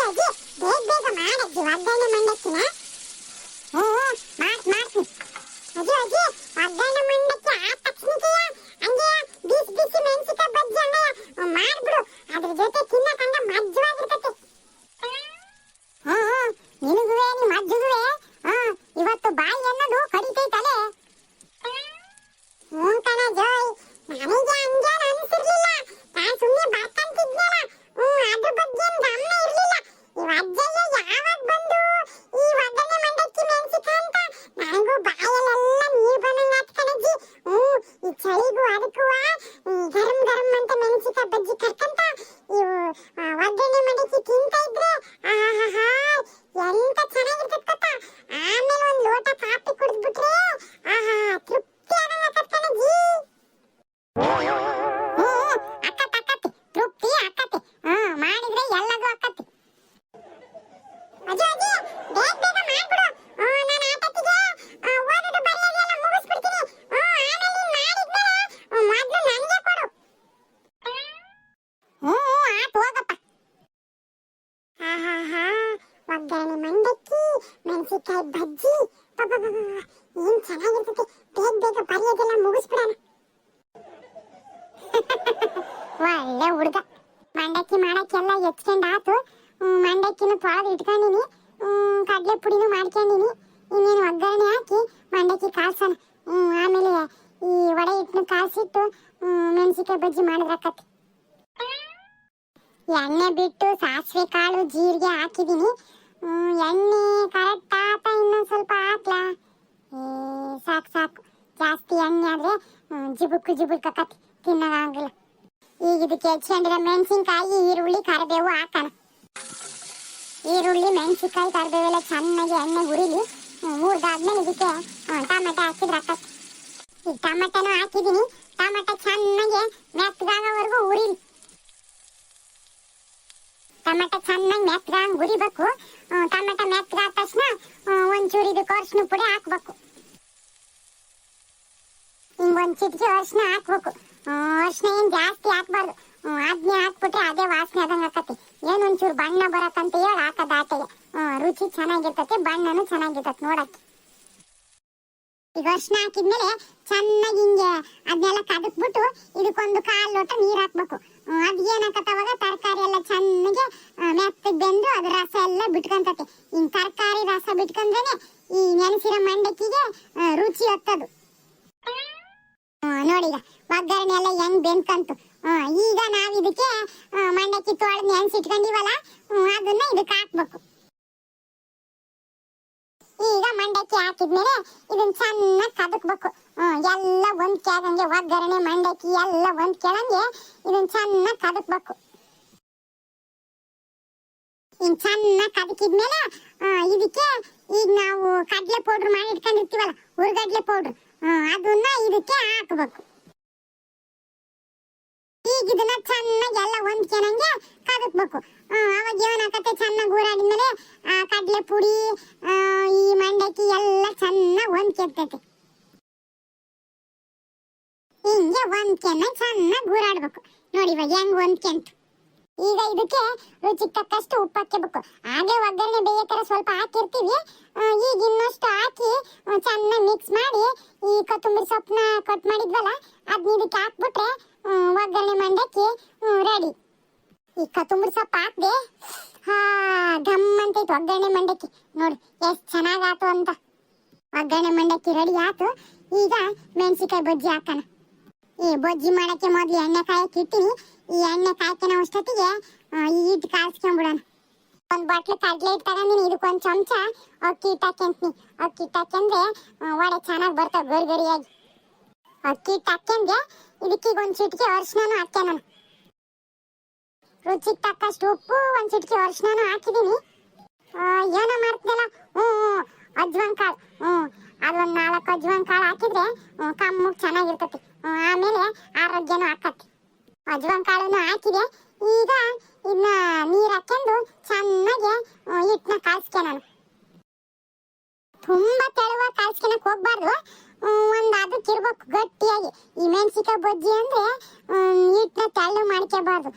ಅಜ್ಜಿ ಬೇಗ ಬೇಗ ಮಾಡಜ್ಜಿ ಒಗ್ಗರಣೆ ಮಂಡಕ್ಕಿನ. ಮಾಡ್ತೀನಿ ಅಜ್ಜಿ. ಒಗ್ಗರಣೆ ಮಂಡಕ್ಕಿ ಆದ ತಕ್ಷಣಕ್ಕೆ ಹಂಗೆ ಬಿಸಿ ಬಿಸಿ ಮೆಣಸಿನಕಾಯಿ ಬಜ್ಜಿ ಹಂಗೆ ಮಾಡ್ಬಿಡು. ಅದ್ರ ಜೊತೆ ತಿನ್ನಕಂಗ ಮಜ್ಜವಾಗಿರ್ತೈತಿ. ನಿನಗುವೆ ನಿಮ್ಮ ಅಜ್ಜಿಗುವೆ ಇವತ್ತು ಬಾಯಿ ಅನ್ನೋದು ಕಡಿತೈತಲೆ. ಹ್ಞೂ ಕಣ ಜೋಯ್, ನನಗೆ ಹಂಗೆ ಅನ್ಸಿರ್ಲಿಲ್ಲ. ನಾನು ಸುಮ್ಮನೆ ಬರ್ಕಂತಿದ್ನಲ್ಲ, ಅದ್ರ ಬಗ್ಗೆ ಗಮನ ಇರ್ಲಿಲ್ಲ. ಈ ಅಜ್ಜಯ್ಯ ಯಾವಾಗ ಬಂದು ಈ ಒಗ್ಗರಣೆ ಮಂಡಕ್ಕಿ ಮೆಣಸಿನಕಾಯಿ ಅಂತ ನನಗೂ ಬಾಯಲ್ಲೆಲ್ಲ ನೀರು ಬಂದಂಗೆ ಆತ್ ಕಣಜ್ಜಿ. ಈ ಚಳಿಗೂ ಅದಕ್ಕೂ ಗರಂ ಗರಂ ಅಂತ ಮೆಣಸಿನಕಾಯಿ ಬಜ್ಜಿ ಕರ್ಕಂತ ಇವು ಒಗ್ಗರಣೆ ಮಂಡಕ್ಕಿ ತಿಂತಾ ಇದ್ರೆ ಆಹಾ ಎಂತ ಚೆನ್ನಾಗಿರ್ತದ ಗೊತ್ತಾ. ಆಮೇಲೆ ಒಂದು ಲೋಟ ಕಾಫಿ ಕುಡಿದ್ಬಿಟ್ರೆ ಆಹಾ ತೃಪ್ತಿ ಆಗಂಗ ಕಣಜ್ಜಿ. ಅಕ್ಕತಿ ತೃಪ್ತಿ ಅಕ್ಕತಿ. ಮಾಡಿದ್ರೆ ಎಲ್ಲದೂ ಅಕ್ಕತಿ. ಅಜ್ಜಿ ಬೇಗ ಬೇಗ ಮಾಡ್ಬಿಡು. ನಾನು ಆಟತಿಗೆ ಓದೋದು ಬರೆಯೋದೆಲ್ಲ ಮುಗಿಸ್ಬಿಡ್ತೀನಿ. ಆಮೇಲೆ ಮಾಡಿದ್ಮೇಲೆ ಮೊದಲು ನನಗೆ ಕೊಡು. ಆತು ಹೋಗಪ್ಪ. ಒಗ್ಗರಣೆ ಮಂಡಕ್ಕಿ ಮೆಣಸಿನಕಾಯಿ ಬಜ್ಜಿ ಏನ್ ಚೆನ್ನಾಗಿರ್ತೈತಿ. ಬೇಗ ಬೇಗ ಬರೆಯೋದೆಲ್ಲ ಮುಗಿಸ್ಬಿಡೋಣ. ಒಳ್ಳೆ ಹುಡುಗ. ಮಂಡಕ್ಕಿ ಮಾಡಕ್ಕೆಲ್ಲ ಎಚ್ಕೊಂಡು ಆತು. ಮಂಡಕ್ಕಿನೂ ತೊಳೆದು ಇಟ್ಕೊಂಡಿನಿ, ಕಡಲೆ ಪುಡಿನೂ ಮಾಡ್ಕೊಂಡಿನಿ. ಇನ್ನೇನು ಒಗ್ಗರಣೆ ಹಾಕಿ ಮಂಡಕ್ಕಿ ಕಾಲ್ಸೋಣ. ಆಮೇಲೆ ಈ ವಡೆ ಹಿಟ್ಟನ್ನು ಕಾಲ್ಸಿಟ್ಟು ಮೆಣಸಿನಕಾಯಿ ಬಜ್ಜಿ ಮಾಡಿದ್ರಕ್ಕತಿ. ಎಣ್ಣೆ ಬಿಟ್ಟು ಸಾಸಿವೆ ಕಾಳು ಜೀರಿಗೆ ಹಾಕಿದ್ದೀನಿ. ಎಣ್ಣೆ ಕರೆಕ್ಟ್ ಆತ, ಇನ್ನೊಂದು ಸ್ವಲ್ಪ ಹಾಕ್ಲಾ? ಸಾಕು. ಜಾಸ್ತಿ ಎಣ್ಣೆ ಆದ್ರೆ ಜಿಬುಕ್ಕಕತಿ, ತಿನ್ನೋಂಗಿಲ್ಲ. ಈಗ ಇದಕ್ಕೆ ಹೆಚ್ಕೊಂಡಿರೋ ಮೆಣಸಿನ್ಕಾಯಿ, ಈರುಳ್ಳಿ, ಕರಿಬೇವು ಹಾಕೋಣ. ಈರುಳ್ಳಿ, ಮೆಣಸಿನ್ಕಾಯಿ, ಕರಿಬೇವೆಲ್ಲ ಚೆನ್ನಾಗಿ ಎಣ್ಣೆ ಹುರಿಲಿ. ಹುರಿದಾದ್ಮೇಲೆ ಇದಕ್ಕೆ ಟೊಮೆಟೊ ಹಾಕಿದ್ರೆ ಹಾಕತ್ತೆ. ಈಗ ಟೊಮೆಟೊನೂ ಹಾಕಿದ್ದೀನಿ. ಟೊಮೆಟೊ ಚೆನ್ನಾಗಿ ಮೆತ್ತಗಾಗೋವರೆಗೂ ಹುರಿಲಿ. ಟೊಮೆಟೊ ಚೆನ್ನಾಗಿ ಮೆತ್ತಗಾಗಿ ಹುರಿಬೇಕು. ಟೊಮೆಟೊ ಮೆತ್ತಗಾದ ತಕ್ಷಣ ಒಂಚೂರು ಇದಕ್ಕೆ ಅರಿಶಿನ ಪುಡಿ ಹಾಕ್ಬೇಕು. ಹಿಂಗೊಂದು ಚಿಟಿಕೆ ಅರಿಶಿನ ಹಾಕ್ಬೇಕು. ಅರಿಶಿನ ಏನು ಜಾಸ್ತಿ ಹಾಕ್ಬಾರ್ದು. ಅದನ್ನೇ ಹಾಕ್ಬಿಟ್ರೆ ಅದೇ ವಾಸನೆ ಆದಂಗೆ ಆಕತಿ. ಏನೊಂಚೂರು ಬಣ್ಣ ಬರಕಂತ ಹೇಳಿ ಹಾಕೋದು ಆಟೆಗೆ. ರುಚಿ ಚೆನ್ನಾಗಿರ್ತತಿ, ಬಣ್ಣನೂ ಚೆನ್ನಾಗಿರ್ತತಿ ನೋಡಕ್ಕೆ. ಈಗ ಅರಿಶಿನ ಹಾಕಿದ್ಮೇಲೆ ಚೆನ್ನಾಗಿ ಹಿಂಗೆ ಅದನ್ನೆಲ್ಲ ಕದಕ್ಬಿಟ್ಟು ಇದಕ್ಕೊಂದು 1/4 ಲೋಟ ನೀರು ಹಾಕ್ಬೇಕು. ಅದು ಏನಾಕತ್ತವಾಗ ತರಕಾರಿ ಎಲ್ಲ ಚೆನ್ನಾಗಿ ಮೆತ್ತಗೆ ಬೆಂದು ಅದ್ರ ರಸ ಎಲ್ಲ ಬಿಟ್ಕೊಂತತಿ. ಹಿಂಗೆ ತರಕಾರಿ ರಸ ಬಿಟ್ಕೊಂಡ್ರೇನೆ ಈ ನೆನೆಸಿರೋ ಮಂಡಕ್ಕಿಗೆ ರುಚಿ ಹತ್ತದು. ನೋಡಿ ಈಗ ಒಗ್ಗರಣೆ ಎಲ್ಲ ಹೆಂಗ್ ಬೆಂದ್ಕಂತು. ಈಗ ನಾವ್ ಇದಕ್ಕೆ ಮಂಡಕ್ಕಿ ತೊಳೆದು ನೆನೆಸಿಟ್ಕೊಂಡಿವಲ್ಲ, ಅದನ್ನ ಇದಕ್ಕೆ ಹಾಕ್ಬೇಕು. ಈಗ ಮಂಡಕ್ಕಿ ಹಾಕಿದ್ಮೇಲೆ ಇದನ್ನ ಚೆನ್ನಾಗಿ ಕದಕ್ಬೇಕು. ಎಲ್ಲ ಒಂದ್ ಕೆಳಂಗೆ ಒಗ್ಗರಣೆ ಮಂಡಕ್ಕಿ ಎಲ್ಲ ಒಂದ್ ಕೆಳಂಗೆ ಇದನ್ನ ಚೆನ್ನಾಗಿ ಕದಕ್ಬೇಕು. ಹಿಂಗ್ ಚೆನ್ನಾಗಿ ಕದಕಿದ್ಮೇಲೆ ಇದಕ್ಕೆ ಈಗ ನಾವು ಕಡ್ಲೆ ಪೌಡ್ರ್ ಮಾಡಿ ಇಟ್ಕೊಂಡಿರ್ತೀವಲ್ಲ, ಹುರ್ಗಡ್ಲೆ ಪೌಡ್ರ್, ಅದನ್ನ ಇದಕ್ಕೆ ಹಾಕ್ಬೇಕು. ಈಗ ಇದನ್ನ ಚೆನ್ನಾಗಿ ಎಲ್ಲ ಒಂದ್ ಕೆಳಂಗೆ ಕದಕ್ಬೇಕು. ಅವಾಗ ಏನಾಗತ್ತೆ, ಚೆನ್ನಾಗಿ ಊರಾಡಿದ್ಮೇಲೆ ಕಡ್ಲೆ ಪುಡಿ ಈ ಮಂಡಕ್ಕಿ ಎಲ್ಲ ಚೆನ್ನಾಗಿ ಹೊಂದ್ಕೆರ್ತೈತಿ. ಹಿಂಗೆ ಹೊಂದ್ಕೆನ ಚೆನ್ನಾಗಿ ಊರಾಡ್ಬೇಕು. ನೋಡಿ ಇವಾಗ ಹೆಂಗ್ ಹೊಂದ್ಕೆಂತು. ಈಗ ಇದಕ್ಕೆ ರುಚಿಗೆ ತಕ್ಕಷ್ಟು ಉಪ್ಪು ಹಾಕಬೇಕು. ಹಾಗೆ ಒಗ್ಗರಣೆ ಬೇಯತರ ಸ್ವಲ್ಪ ಹಾಕಿರ್ತೀವಿ. ಈಗ ಇನ್ನಷ್ಟು ಹಾಕಿ ಚೆನ್ನಾಗಿ ಮಿಕ್ಸ್ ಮಾಡಿ ಈ ಕೊತ್ತಂಬರಿ ಸೊಪ್ಪನ್ನ ಕಟ್ ಮಾಡಿದ್ವಲ್ಲ ಅದನ್ನ ಇದಕ್ಕೆ ಹಾಕ್ಬಿಟ್ರೆ ಒಗ್ಗರಣೆ ಮಂಡಕ್ಕಿ ರೆಡಿ. ಈ ಕೊತ್ತಂಬರಿ ಸೊಪ್ಪು ಹಾಕ್ದೆ ಘಮ್ ಅಂತೈತು ಒಗ್ಗರಣೆ ಮಂಡಕ್ಕಿ. ನೋಡಿ ಎಷ್ಟು ಚೆನ್ನಾಗಾತು ಅಂತ. ಒಗ್ಗರಣೆ ಮಂಡಕ್ಕಿ ರೆಡಿ ಆಯ್ತು. ಈಗ ಮೆಣಸಿನಕಾಯಿ ಬಜ್ಜಿ ಹಾಕೋಣ. ಈ ಬಜ್ಜಿ ಮಾಡಕ್ಕೆ ಮೊದಲು ಎಣ್ಣೆ ಕಾಯಕ್ಕೆ ಇಟ್ಟಿನಿ. ಈ ಎಣ್ಣೆ ಕಾಯ್ಕೆ ನಾವು ಅಷ್ಟೊತ್ತಿಗೆ ಈ ಹಿಟ್ಟು ಕಾಯಿಸ್ಕೊಂಡ್ಬಿಡೋಣ. ಒಂದು ಬಾಟ್ಲು ಕಡಲೆ ಹಿಟ್ಟು ತಗೊಂಡಿನಿ. ಇದಕ್ಕೊಂದು ಚಮಚ ಅಕ್ಕಿ ಹಿಟ್ಟು ಹಾಕ್ಯಂತೀನಿ. ಅಕ್ಕಿ ಹಿಟ್ಟು ಹಾಕ್ಯಂದ್ರೆ ವಡೆ ಚೆನ್ನಾಗಿ ಬರ್ತಾವೆ ಗರಿಗರಿಯಾಗಿ. ಅಕ್ಕಿ ಹಿಟ್ಟು ಹಾಕ್ಯಂದ್ರೆ ಇದಕ್ಕೀಗ ಒಂದು ಚಿಟಿಕೆ ಅರಿಶಿನೂ ಹಾಕ್ಯಾನ. ರುಚಿಗೆ ತಕ್ಕಷ್ಟು ಉಪ್ಪು, ಒಂದು ಚಿಟಿಕೆ ಅರಿಶಿನೂ ಹಾಕಿದ್ದೀನಿ. ಏನೋ ಮಾಡ್ತಿದ್ದಲ್ಲ, ಅಜ್ವಾನ್ ಕಾಳು, ಅದೊಂದು 4 ಅಜ್ವಾನ್ ಕಾಳು ಹಾಕಿದ್ರೆ ಕಮ್ಮಗೆ ಚೆನ್ನಾಗಿರ್ತತಿ. ಆಮೇಲೆ ಆರೋಗ್ಯನೂ ಹಾಕತ್ತೆ. ಅಜ್ವಾನ್ ಕಾಳನ್ನು ಹಾಕಿದೆ. ಈಗ ಇದನ್ನ ನೀರು ಹಾಕ್ಕೊಂಡು ಚೆನ್ನಾಗಿ ಹಿಟ್ಟನ್ನ ಕಾಯಿಸ್ಕೆ. ನಾನು ತುಂಬಾ ತೆಳುವಾಗಿ ಕಾಯಿಸ್ಕೊಳಕ್ ಹೋಗ್ಬಾರ್ದು. ಒಂದು ಅದಕ್ಕೆ ಇರ್ಬೇಕು ಗಟ್ಟಿಯಾಗಿ. ಈ ಮೆಣಸಿನಕಾಯಿ ಬಜ್ಜಿ ಅಂದ್ರೆ ಹಿಟ್ಟನ್ನ ತೆಳು ಮಾಡ್ಕೋಬಾರ್ದು,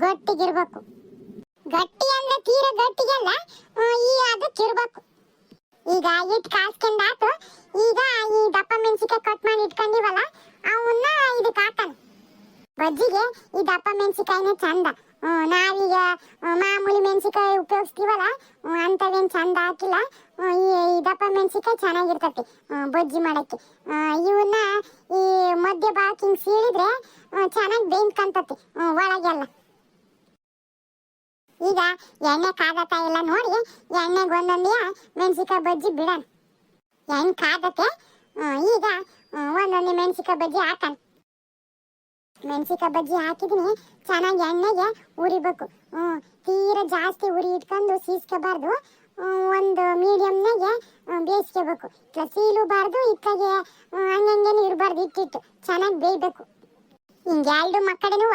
ಗಟ್ಟಿಗಿರ್ಬೇಕು. ಗಟ್ಟಿ ಅಂದ್ರೆ ತೀರಾ ಒಟ್ಟಿಗೆಲ್ಲ ಈ ಅದಕ್ಕೆ ಇರ್ಬೇಕು. ಈಗ ಇಟ್ ಕಾಸ್ಕೊಂಡಾತು. ಈಗ ಈ ದಪ್ಪ ಮೆಣಸಿಕಾಯಿ ಕಟ್ ಮಾಡಿ ಇಟ್ಕೊಂಡಿವಲ್ಲ ಅವನ್ನ ಇದಕ್ಕೆ ಹಾಕೋಣ. ಬಜ್ಜಿಗೆ ಈ ದಪ್ಪ ಮೆಣಸಿಕಾಯಿನೇ ಚಂದ. ನಾವೀಗ ಮಾಮೂಲಿ ಮೆಣಸಿಕಾಯಿ ಉಪಯೋಗಿಸ್ತೀವಲ್ಲ ಅಂಥವೇನು ಚಂದ ಹಾಕಿಲ್ಲ. ಈ ದಪ್ಪ ಮೆಣಸಿಕಾಯಿ ಚೆನ್ನಾಗಿರ್ತೈತಿ ಬಜ್ಜಿ ಮಾಡೋಕ್ಕೆ. ಇವನ್ನ ಈ ಮಧ್ಯ ಭಾಗಕ್ಕೆ ಹಿಂಗೆ ಸೀಳಿದ್ರೆ ಚೆನ್ನಾಗಿ ಬೇಯ್ಕಂತತಿ ಒಳಗೆಲ್ಲ. ಈಗ ಎಣ್ಣೆ ಕಾದತ್ತ ಇಲ್ಲ ನೋಡಿ, ಎಣ್ಣೆಗೆ ಒಂದೊಂದೇ ಮೆಣಸಿಕಾಯಿ ಬಜ್ಜಿ ಬಿಡೋಣ. ಎಣ್ಣೆ ಕಾದತ್ತೆ. ಈಗ ಒಂದೊಂದೇ ಮೆಣಸಿಕಾಯಿ ಬಜ್ಜಿ ಹಾಕೋಣ. ಮೆಣಸಿಕಾಯಿ ಬಜ್ಜಿ ಹಾಕಿದೀನಿ, ಚೆನ್ನಾಗಿ ಎಣ್ಣೆಗೆ ಉರಿಬೇಕು. ತೀರಾ ಜಾಸ್ತಿ ಉರಿ ಇಟ್ಕೊಂಡು ಸೀಸ್ಕೋಬಾರ್ದು. ಒಂದು ಮೀಡಿಯಮ್ನಾಗೆ ಬೇಯಿಸ್ಕೋಬೇಕು. ಇಟ್ಲ ಸೀಲುಬಾರ್ದು, ಇತ್ತಾಗೆ ಹಂಗಂಗೇನು ಇರಬಾರ್ದು. ಇಟ್ಟಿಟ್ಟು ಚೆನ್ನಾಗಿ ಬೇಯಬೇಕು. ಹಿಂಗೆ ಎರಡು ಮಕ್ಕಳೂ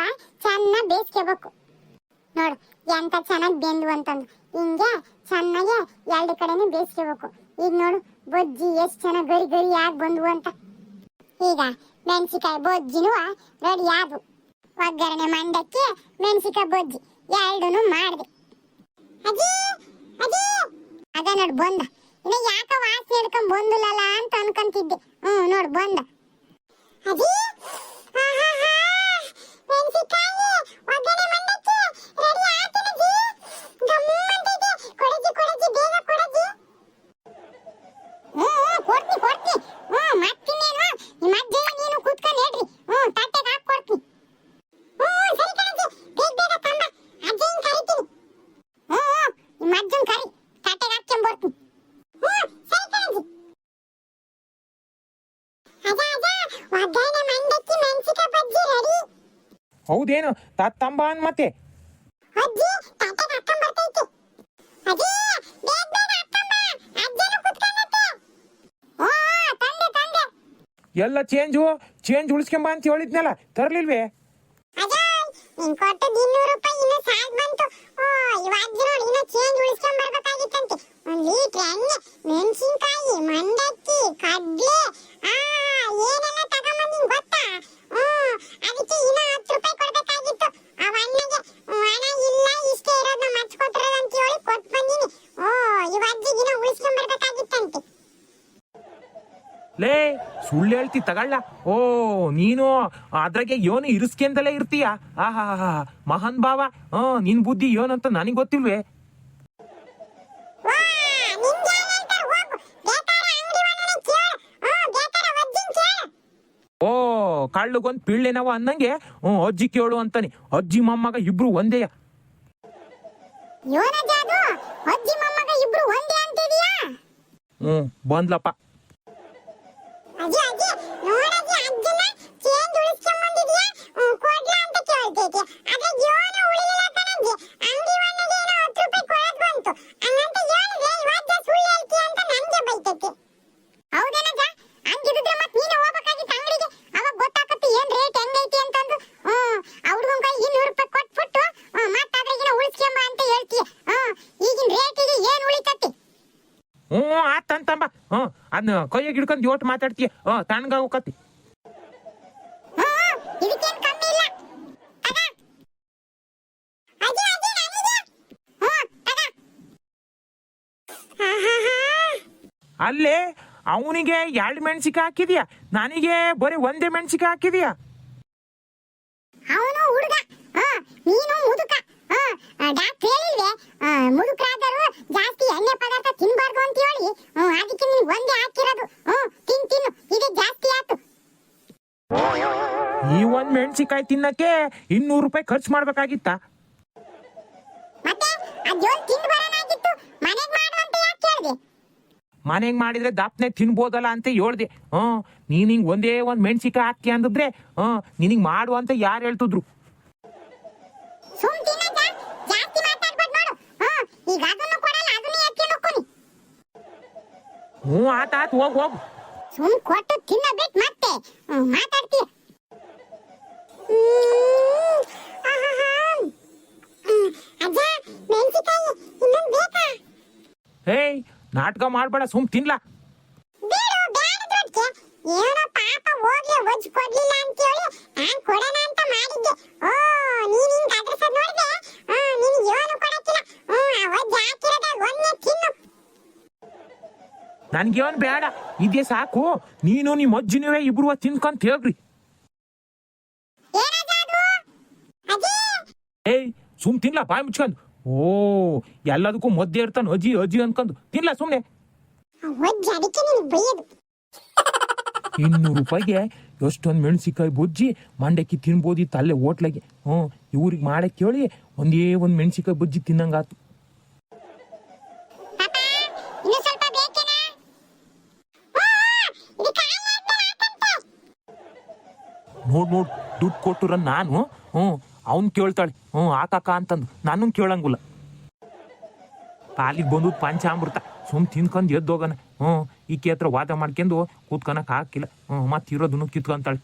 ಚೆನ್ನಾಗಿ ಬೇಯಿಸ್ಕೋಬೇಕು. ನೋಡು ಎಂತ ಚೆನ್ನಾಗಿ ಬೆಂದು ಅಂತಂದು ಹಿಂಗೆ ಚೆನ್ನಾಗಿ ಎರಡು ಕಡೆನೂ ಬೇಯಿಸ್ಕೋಬೇಕು. ಈಗ ನೋಡು ಬಜ್ಜಿ ಎಷ್ಟು ಚೆನ್ನಾಗಿ ಗರಿ ಗರಿ ಆಗಿ ಬಂದ್ವು ಅಂತ. ಈಗ ಮೆಣಸಿಕಾಯಿ ಬಜ್ಜಿನೂ ರೆಡಿ ಆದವು. ಒಗ್ಗರಣೆ ಮಂಡಕ್ಕಿ ಮೆಣಸಿಕಾಯಿ ಬಜ್ಜಿ ಎರಡೂ ಮಾಡಿದೆ. ಅಜ್ಜಿ ಅಜ್ಜಿ ಅದ ನೋಡು ಬಂದ. ಇನ್ನು ಯಾಕ ವಾಸನೆ ಹಿಡ್ಕೊಂಡ್ ಬಂದಿಲ್ಲಲ್ಲ ಅಂತ ಅನ್ಕೊಂತಿದ್ದೆ. ನೋಡು ಬಂದ. ಅಜ್ಜಿ ಮೆಣಸಿಕಾಯಿ ಒಗ್ಗರಣೆ ಮಂಡಕ್ಕಿ ರೆಡಿ ಆತನಜ್ಜಿ. ಗಮ್ಮಂತಿದೆ. ಕೊಡಜ್ಜಿ ಕೊಡಜ್ಜಿ ಬೇಗ ಕೊಡಜ್ಜಿ. ಕೊಡ್ತೀನಿ ಕೊಡ್ತೀನಿ. ಮತ್ತಿನ್ನೇನು ನಿಮ್ಮ ಅಜ್ಜಿನ ನೀನು ಕೂತ್ಕೊಂಡು ಹೇಳ್ರಿ. ತಟ್ಟೆಗೆ ಹಾಕಿ ಕೊಡ್ತೀನಿ. ಸರಿ ಕಣಜ್ಜಿ, ಬೇಗ ಬೇಗ ತಂಬ. ಅಜ್ಜಿನ ಕರಿತೀನಿ. ನಿಮ್ಮ ಅಜ್ಜನ ಕರಿ, ತಟ್ಟೆಗೆ ಹಾಕ್ಕೊಂಡ್ ಬರ್ತೀನಿ. ಸರಿ ಕಣಜ್ಜಿ. ಒಗ್ಗರಣೆ ಮಂಡಕ್ಕಿ ಮೆಣಸಿಕಾಯಿ ಬಜ್ಜಿ ರೆಡಿ. ಹೌದೇನು ತತ್ತಂಬ ಅನ್ ಮತ್ತೆ ಅಜ್ಜಿ ತಟ್ಟೆಗೆ ಹಾಕ್ಕೊಂಡ್ ಬರ್ತೈತಿ. ಅಜ್ಜಿ ಬೇಗ ಬೇಗ ಹಾಕ್ಕೊಂಬ, ಅಜ್ಜನು ಕೂತ್ಕೊಂಡೈತೆ. ತಂದೆ ತಂದೆ. ಎಲ್ಲ ಚೇಂಜ್ ಉಳಿಸ್ಕೊಂಬ ಅಂತ ಹೇಳಿದ್ನಲ್ಲ, ತರ್ಲಿಲ್ವೇ? ಅಜಯ್ ನೀನ್ ಕೊಟ್ಟದ್ದು 200 ರೂಪಾಯಿ ಇನ್ನು ಸಾಲ್ ಬಂತು. ಇವತ್ತು ನೋಡಿ ಇನ್ನು ಚೇಂಜ್ ಉಳಿಸ್ಕೊಂಡ್ ಬರ್ಬೇಕಾಗಿತ್ತಂತೆ. 1 ಲೀಟರ್ ಎಣ್ಣೆ, ಮೆಣಸಿನಕಾಯಿ, ಮಂಡಕ್ಕಿ, ಕಡ್ಲೆ ಏನೆಲ್ಲ ತಗೊಂಬಂದಿನ್ ಗೊತ್ತಾ? ಅದಕ್ಕೆ ಇನ್ನು 10 ರೂಪಾಯಿ ಕೊಡ್ಬೇಕಾಗಿತ್ತು. ಅವ ಅಣ್ಣಗೆ ಹಣ ಇಲ್ಲ, ಇಷ್ಟೇ ಇರೋದನ್ನ ಮರ್ಚ್ಕೊಟ್ರದ ಅಂತ ಹೇಳಿ ಕೊಟ್ಟು ಬಂದಿನಿ. ಇವತ್ತಿಗೆ ಇನ್ನು ಉಳಿಸ್ಕೊಂಡ್ ಬರ್ಬೇಕಾಗಿತ್ತಂತೆ. ಲೇ ಸುಳ್ಳು ಹೇಳ್ತಿ ತಗೊಳ್ಳ. ನೀನು ಅದ್ರಾಗೆ ಏನು ಇರಿಸ್ಕೆಂದಲೇ ಇರ್ತೀಯ. ಆಹಾ ಮಹಾನ್ ಭಾವ. ನಿನ್ ಬುದ್ಧಿ ಏನಂತ ನನಗೆ ಗೊತ್ತಿಲ್ವೇ? ಕಳ್ಳುಗೊಂದ್ ಪಿಳ್ಳೆನವ ಅನ್ನಂಗೆ ಅಜ್ಜಿ ಕೇಳು ಅಂತಾನೆ. ಅಜ್ಜಿ ಮೊಮ್ಮಗ ಇಬ್ರು ಒಂದೇಯ. ಬಂದ್ಲಪ್ಪ. ಅಜ್ಜಿ ಅಜ್ಜಿ ನೋಡಜ್ಜಿ ಅಜ್ಜನ ಚೇಂಜ್ ಉಳಿಸ್ಕೊಂಡ್ಬಂದಿದ್ಯಾ? ಕೊಡ್ಲಾ ಅಂತ ಕೇಳ್ತೈತಿ. ಅದ ಜೋನ ಉಳಿಲಿಲ್ಲ ಕಣಜ್ಜಿ. ಅಂಗಡಿ ಒಳಗೆ ಏನೋ 10 ರೂಪಾಯಿ ಕೊಡೋದು ಬಂತು. ಹಂಗಂತ ಹೇಳಿದ್ರೆ ಇವತ್ತು ಸುಳ್ಳು ಹೇಳ್ತಿ ಅಂತ ನನಗೆ ಬೈತೈತಿ. ಹೌದೇನಜ್ಜ? ಹಂಗಿದ್ರೆ ಮತ್ತೆ ನೀನು ಹೋಗ್ಬೇಕಾಗಿತ್ತು ಅಂಗಡಿಗೆ. ಅವಾಗ ಗೊತ್ತಾಕತ್ತಿ ಏನ್ ರೇಟ್ ಹೆಂಗೈತಿ ಅಂತಂದು. ಅವ್ರಿಗೊಂದು ಕೈ 200 ರೂಪಾಯಿ ಕೊಟ್ಬಿಟ್ಟು ಮತ್ತೆ ಅದ್ರಾಗಿನ ಉಳಿಸ್ಕೊಂಬ ಅಂತ ಹೇಳ್ತೀಯ. ಈಗಿನ ರೇಟಿಗೆ ಏನ್ ಉಳಿತತಿ? ಆತಂತಂಬ. ಅದನ್ನ ಕೈಯಾಗ ಹಿಡ್ಕೊಂಡು ಯೋಟ್ ಮಾತಾಡ್ತೀಯ. ತಣ್ಣಗ ಹೋಗತಿ. ಇದಕ್ಕೇನ್ ಕಮ್ಮಿ ಇಲ್ಲ. ತಗ ಅಜ್ಜಿ ಅಜ್ಜಿ ನನಗೆ. ತಗ. ಅಲ್ಲೇ ಅವನಿಗೆ 2 ಮೆಣಸಿಕಾಯಿ ಹಾಕಿದ್ಯಾ, ನನಗೆ ಬರೀ 1 ಮೆಣಸಿಕಾಯಿ ಹಾಕಿದ್ಯಾ? ಅವನು ಹುಡುಗ, ನೀನು ಮುದುಕ. ಡಾಕ್ಟರ್ ಹೇಳಿಲ್ವೇ ಮುದುಕರಾದರೂ ಜಾಸ್ತಿ ಎಣ್ಣೆ ಪದಾರ್ಥ ತಿನ್ಬಾರ್ದು ಅಂತ ಹೇಳಿ? ಅದಕ್ಕೆ ನಿನ್ಗೆ ಒಂದೇ ಹಾಕಿರೋದು. ತಿನ್ನು ಈಗ ಜಾಸ್ತಿ ಆಯ್ತು. ಈ 1 ಮೆಣಸಿಕಾಯಿ ತಿನ್ನಕ್ಕೆ 200 ರೂಪಾಯಿ ಖರ್ಚು ಮಾಡ್ಬೇಕಾಗಿತ್ತ? ಮತ್ತೆ ಅದೊಂದು ತಿಂದು ಬರೋಣಾಗಿತ್ತು. ಮನೆಗೆ ಮಾಡುವಂತ ಯಾಕೆ ಹೇಳಿದೆ? ಮನೆಗೆ ಮಾಡಿದ್ರೆ ದಪ್ಪನೆ ತಿನ್ಬೋದಲ್ಲ ಅಂತ ಹೇಳ್ದೆ. ನೀನ್ ಹಿಂಗ್ ಒಂದೇ 1 ಮೆಣಸಿಕಾಯಿ ಹಾಕಿ ಅಂದಿದ್ರೆ ನಿನಗ್ ಮಾಡು ಅಂತ ಯಾರು ಹೇಳ್ತಿದ್ರು? ಸುಮ್ ತಿನ್ನಜ್ಜ, ಜಾಸ್ತಿ ಮಾತಾಡ್ಬೇಡ ನೋಡು. ಈಗ ಅದನ್ನು ಕೊಡಲ್ಲ, ಅದನ್ನು ಯಾಕೆ ನೋಡ್ಕೊನಿ? ಆತಾತ್ ಹೋಗು. ಸುಮ್ ಕೊಟ್ಟು ತಿನ್ನಬಿಟ್ಟು ಮತ್ತೆ ಮಾತಾಡ್ತೀಯ. ಅಜ್ಜ ಮೆಣಸಿಕಾಯಿ ಇನ್ನೊಂದು ಬೇಕಾ? ಹೇಯ್ ನಾಟಕ ಮಾಡ್ಬೇಡ, ಸುಮ್ ತಿನ್ಲಾ. ಏನೋ ಪಾಪ ಹೋಗ್ಲಿ ಒಜ್ಜು ಕೊಡ್ಲಿಲ್ಲ ಅಂತ ಹೇಳಿ ನಾನ್ ಕೊಡೋಣ ಅಂತ ಮಾಡಿದ್ದೆ. ನೀನ್ ಹಿಂಗ್ ಅಡ್ರೆಸ್ ನೋಡಿದೆ. ನೀನ್ ಏನು ಕೊಡಕ್ಕಿಲ್ಲ. ಆ ಒಜ್ಜ ನನ್ಗೇನ್ ಬೇಡ, ಇದೇ ಸಾಕು. ನೀನು ನಿಮ್ಮ ಅಜ್ಜಿನವೇ ಇಬ್ರು ತಿನ್ಕೊಂತ ಹೇಳ್ರಿ. ಏನದು ಅದು? ಅಜ್ಜಿ ಏಯ್ ಸುಮ್ ತಿನ್ಲ, ಬಾಯಿ ಮುಚ್ಕೊಂಡು. ಓ ಎಲ್ಲದಕ್ಕೂ ಮಧ್ಯೆ ಇರ್ತಾನ ಅಜ್ಜಿ ಅಜ್ಜಿ ಅನ್ಕೊಂಡು ತಿನ್ಲ ಸುಮ್ನೆ. ಅಜ್ಜಿ ಅದಕ್ಕೆ ನೀನು ಬೈಯೋದು. 200 ರೂಪಾಯಿಗೆ ಎಷ್ಟೊಂದು ಮೆಣಸಿಕಾಯಿ ಬೊಜ್ಜಿ ಮಂಡಕ್ಕಿ ತಿನ್ಬೋದಿತ್ತು ಅಲ್ಲೇ ಹೋಟ್ಲಾಗೆ. ಇವ್ರಿಗೆ ಮಾಡಕ್ಕೆ ಕೇಳಿ ಒಂದೇ ಒಂದು ಮೆಣಸಿಕಾಯಿ ಬಜ್ಜಿ ತಿನ್ನಂಗಾತು. ಪಾಪ ಇನ್ನು ಸ್ವಲ್ಪ ಬೇಕೇನಾ? ಇದು ಕಾಯಿ ಆದ್ಮೇಲೆ ಹಾಕಂತೆ. ನೋಡ್ ದುಡ್ಡು ಕೊಟ್ಟುರ ನಾನು ಅವ್ನ್ ಕೇಳ್ತಾಳೆ ಹಾಕಾಕ ಅಂತಂದು. ನಾನು ಕೇಳಂಗಿಲ್ಲ. ಪಾಲಿಗೆ ಬಂದು ಪಂಚಾಮೃತ ಸುಮ್ ತಿನ್ಕೊಂಡು ಎದ್ದೋಗನ. ಈಕೆ ಹತ್ರ ವಾದ ಮಾಡ್ಕೊಂಡು ಕೂತ್ಕೊಳಕ್ ಹಾಕಿಲ್ಲ. ಮತ್ತೆ ಇರೋದನ್ನು ಕಿತ್ಕೊಂತಾಳೆ.